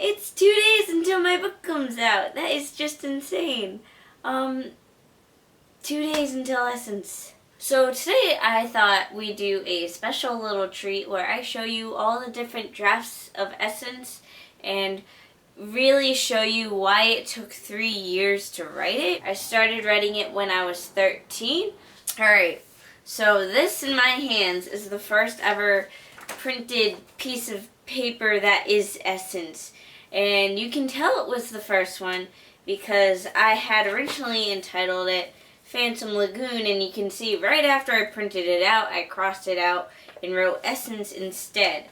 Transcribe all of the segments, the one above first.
It's 2 days until my book comes out. That is just insane. 2 days until Essence. So today I thought we'd do a special little treat where I show you all the different drafts of Essence and really show you why it took 3 years to write it. I started writing it when I was 13. Alright, so this in my hands is the first ever printed piece of paper that is Essence. And you can tell it was the first one because I had originally entitled it Phantom Lagoon, and you can see right after I printed it out, I crossed it out and wrote Essence instead.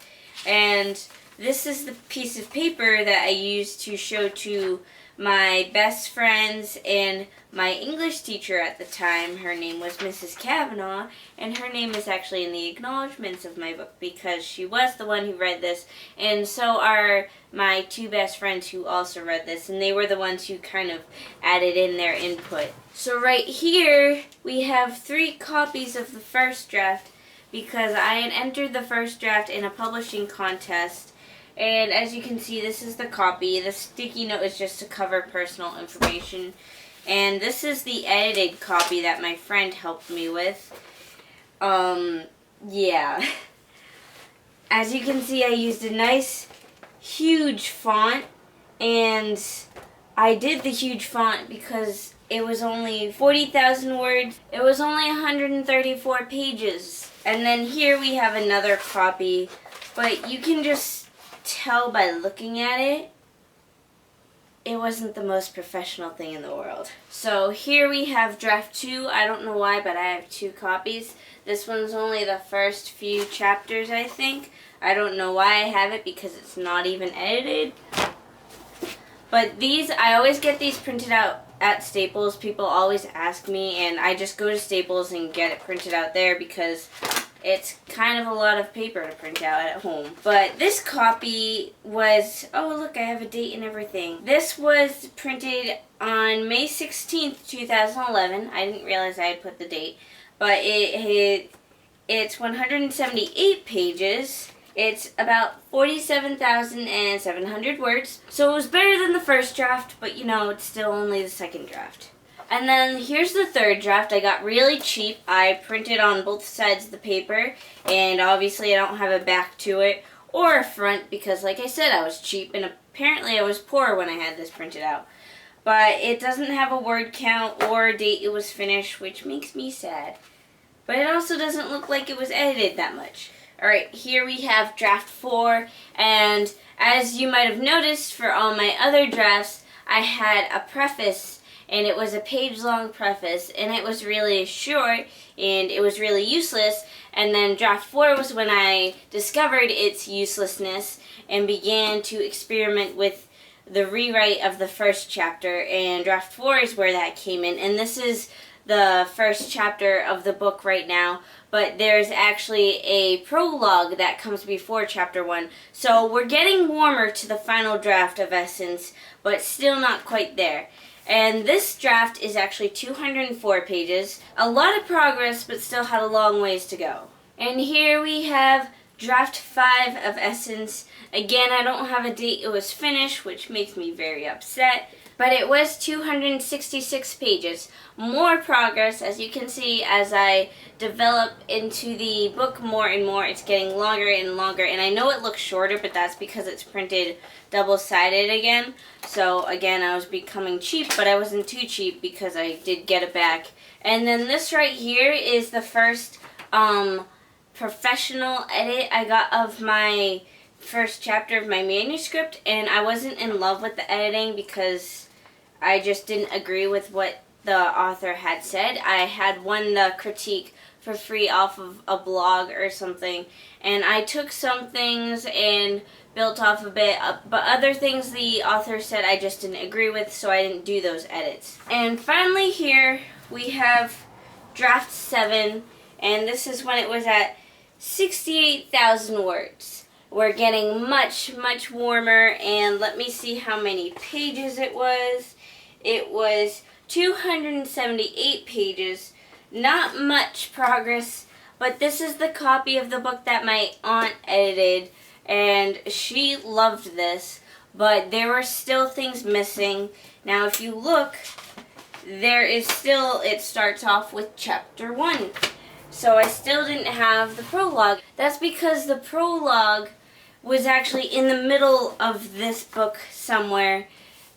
And this is the piece of paper that I used to show to my best friends and my English teacher at the time. Her name was Mrs. Kavanaugh, and her name is actually in the acknowledgments of my book because she was the one who read this, and so are my two best friends who also read this, and they were the ones who kind of added in their input. So right here, we have 3 copies of the first draft because I had entered the first draft in a publishing contest. And as you can see, this is the copy. The sticky note is just to cover personal information. And this is the edited copy that my friend helped me with. Yeah. As you can see, I used a nice, huge font. And I did the huge font because it was only 40,000 words. It was only 134 pages. And then here we have another copy. But you can just tell by looking at it, it wasn't the most professional thing in the world. So here we have draft 2. I don't know why, but I have 2 copies. This one's only the first few chapters, I think. I don't know why I have it because it's not even edited. But these, I always get these printed out at Staples. People always ask me, and I just go to Staples and get it printed out there because it's kind of a lot of paper to print out at home. But this copy was, oh look, I have a date and everything. This was printed on May 16th, 2011. I didn't realize I had put the date. But it's 178 pages. It's about 47,700 words. So it was better than the first draft, but you know, it's still only the second draft. And then here's the third draft. I got really cheap. I printed on both sides of the paper, and obviously I don't have a back to it or a front because, like I said, I was cheap, and apparently I was poor when I had this printed out. But it doesn't have a word count or a date it was finished, which makes me sad. But it also doesn't look like it was edited that much. Alright, here we have draft 4, and as you might have noticed for all my other drafts, I had a preface. And it was a page-long preface, and it was really short, and it was really useless. And then draft 4 was when I discovered its uselessness and began to experiment with the rewrite of the first chapter. And draft 4 is where that came in. And this is the first chapter of the book right now, but there's actually a prologue that comes before chapter 1. So we're getting warmer to the final draft of Essence, but still not quite there. And this draft is actually 204 pages. A lot of progress, but still had a long ways to go. And here we have draft 5 of Essence. Again, I don't have a date it was finished, which makes me very upset. But it was 266 pages. More progress, as you can see, as I develop into the book more and more. It's getting longer and longer. And I know it looks shorter, but that's because it's printed double-sided again. So, again, I was becoming cheap, but I wasn't too cheap because I did get it back. And then this right here is the first professional edit I got of my first chapter of my manuscript, and I wasn't in love with the editing because I just didn't agree with what the author had said. I had won the critique for free off of a blog or something, and I took some things and built off a bit, but other things the author said I just didn't agree with, so I didn't do those edits. And finally here we have draft 7, and this is when it was at 68,000 words. We're getting much, much warmer, and let me see how many pages it was. It was 278 pages. Not much progress, but this is the copy of the book that my aunt edited, and she loved this. but there were still things missing. Now if you look, there is still, it starts off with chapter 1. So I still didn't have the prologue. That's because the prologue was actually in the middle of this book somewhere,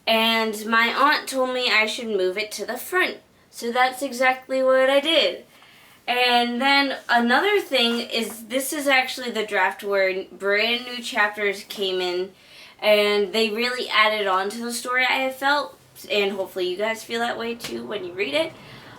and my aunt told me I should move it to the front. So that's exactly what I did. And then another thing is, this is actually the draft where brand new chapters came in, and they really added on to the story, I have felt, and hopefully you guys feel that way too when you read it.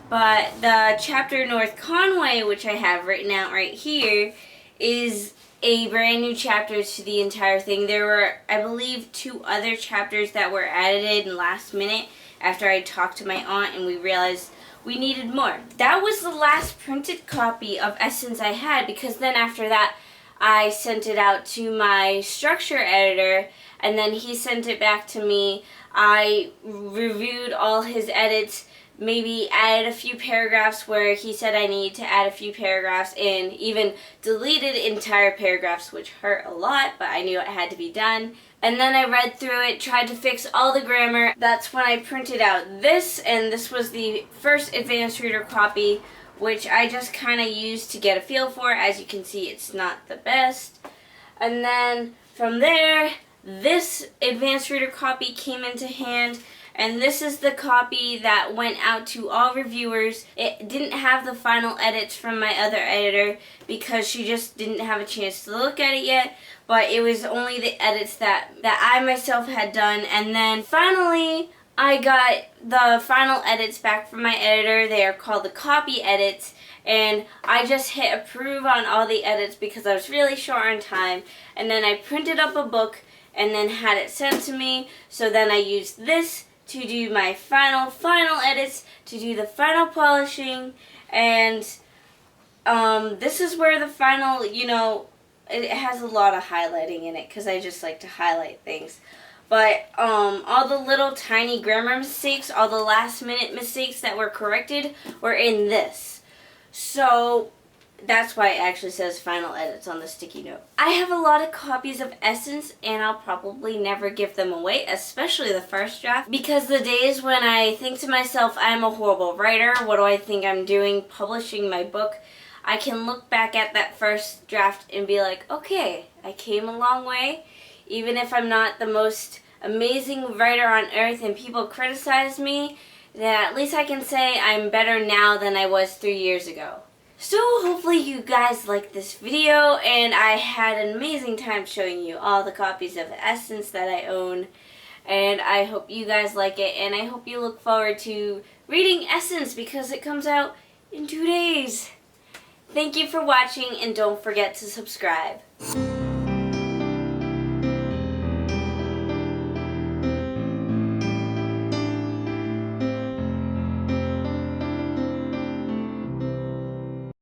But the chapter North Conway, which I have written out right here, is a brand new chapter to the entire thing. There were, I believe, 2 other chapters that were added in last minute after I talked to my aunt and we realized we needed more. That was the last printed copy of Essence I had, because then after that I sent it out to my structure editor and then he sent it back to me. I reviewed all his edits, maybe added a few paragraphs where he said I needed to add a few paragraphs, and even deleted entire paragraphs, which hurt a lot, but I knew it had to be done. And then I read through it, tried to fix all the grammar. That's when I printed out this, and this was the first advanced reader copy, which I just kind of used to get a feel for. As you can see, it's not the best. And then from there, this advanced reader copy came into hand, and this is the copy that went out to all reviewers. It didn't have the final edits from my other editor because she just didn't have a chance to look at it yet, but it was only the edits that I myself had done. And then finally I got the final edits back from my editor. They are called the copy edits, and I just hit approve on all the edits because I was really short on time. And then I printed up a book and then had it sent to me. So then I used this to do my final edits, to do the final polishing, and this is where the final, it has a lot of highlighting in it because I just like to highlight things. But all the little tiny grammar mistakes, all the last minute mistakes that were corrected were in this. So that's why it actually says final edits on the sticky note. I have a lot of copies of Essence and I'll probably never give them away, especially the first draft, because the days when I think to myself, I'm a horrible writer, what do I think I'm doing publishing my book, I can look back at that first draft and be like, okay, I came a long way. Even if I'm not the most amazing writer on earth and people criticize me, then at least I can say I'm better now than I was 3 years ago. So hopefully you guys liked this video, and I had an amazing time showing you all the copies of Essence that I own, and I hope you guys like it, and I hope you look forward to reading Essence because it comes out in 2 days. Thank you for watching, and don't forget to subscribe.